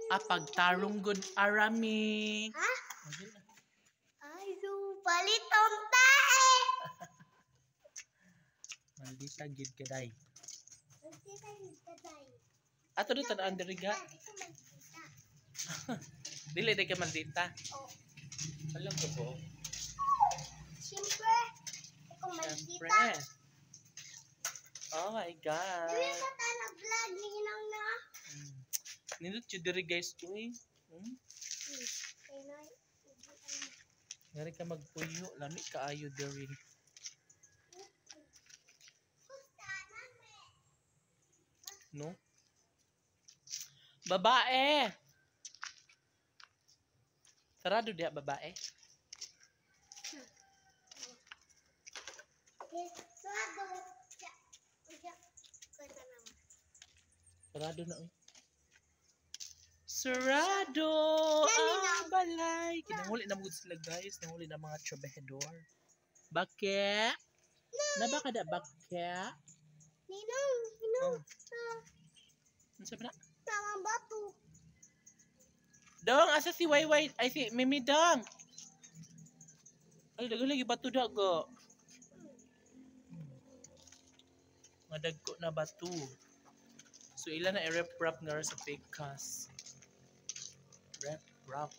Pagtarong good arami. Ha? Ay, palit ang tae. Maldita gid kaday. Maldita gid kaday. Ato dito na andiriga. Dili day ka maldita. Oh. Alam ko po. Siyempre, ako maldita. Oh my God. Dili ka ta na vlog ni inang na. Nindot yun diri guys. Uy. Ngari ka magpuyo. Lami ka ayo diri. No? Babae! Sarado diya babae. Sarado na uy. Sarado! Balay! Kinahuli na mo sila guys. Nahuli na mga trabahador. Bakit? Na ba kada bakit? Ninong. Ano sabi na? Tamang bato. Dong, asa si Wayway? Ay si Mimi Dong. Ay, dagang lagi bato dago. Madagko na bato. So ilan na i-rep-rap nga sa fake cast. Rep-rap.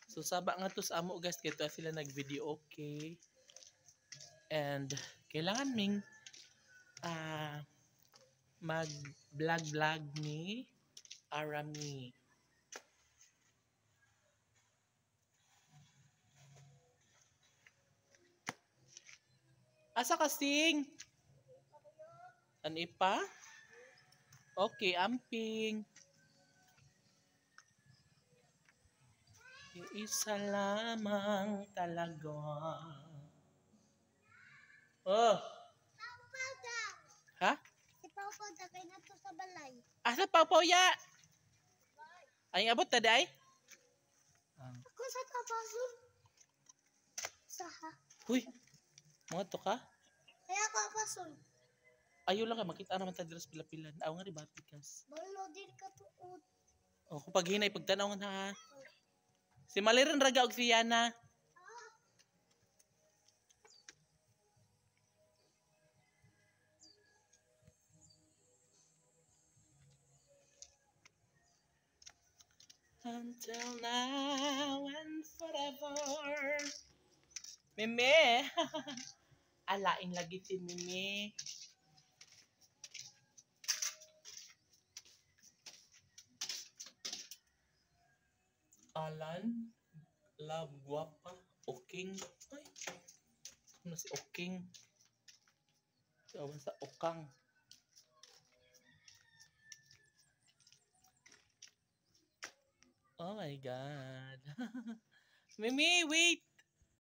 So saba nga to sa amo guys, kaya sila nag-video okay. And kailangan ming mag-vlog ni Arami. Asa kasing? Ano pa? Okay, amping. Yung isa lamang talaga. Oh. Ha? Si Papa dagay na to sa balay. Asa Pawpaw ya? Ay abot ta day? Ako sa tapasun. Saha. Huy. Mga to ka? Kaya ako pasun. Ayaw lang ka makita naman ta dira sa pilapilan. Aw nga di ba pikas. Balo din ka tuod. Oh, kapag hinay pagtanaw na ha. Si Maliran raga og si Yana. Until now and forever. Meme. Alain lagi si Meme. Alan, love, guapa, Oking. Ay, ano si Oking? Awan sa Okang. Oh my God. Mimi, wait!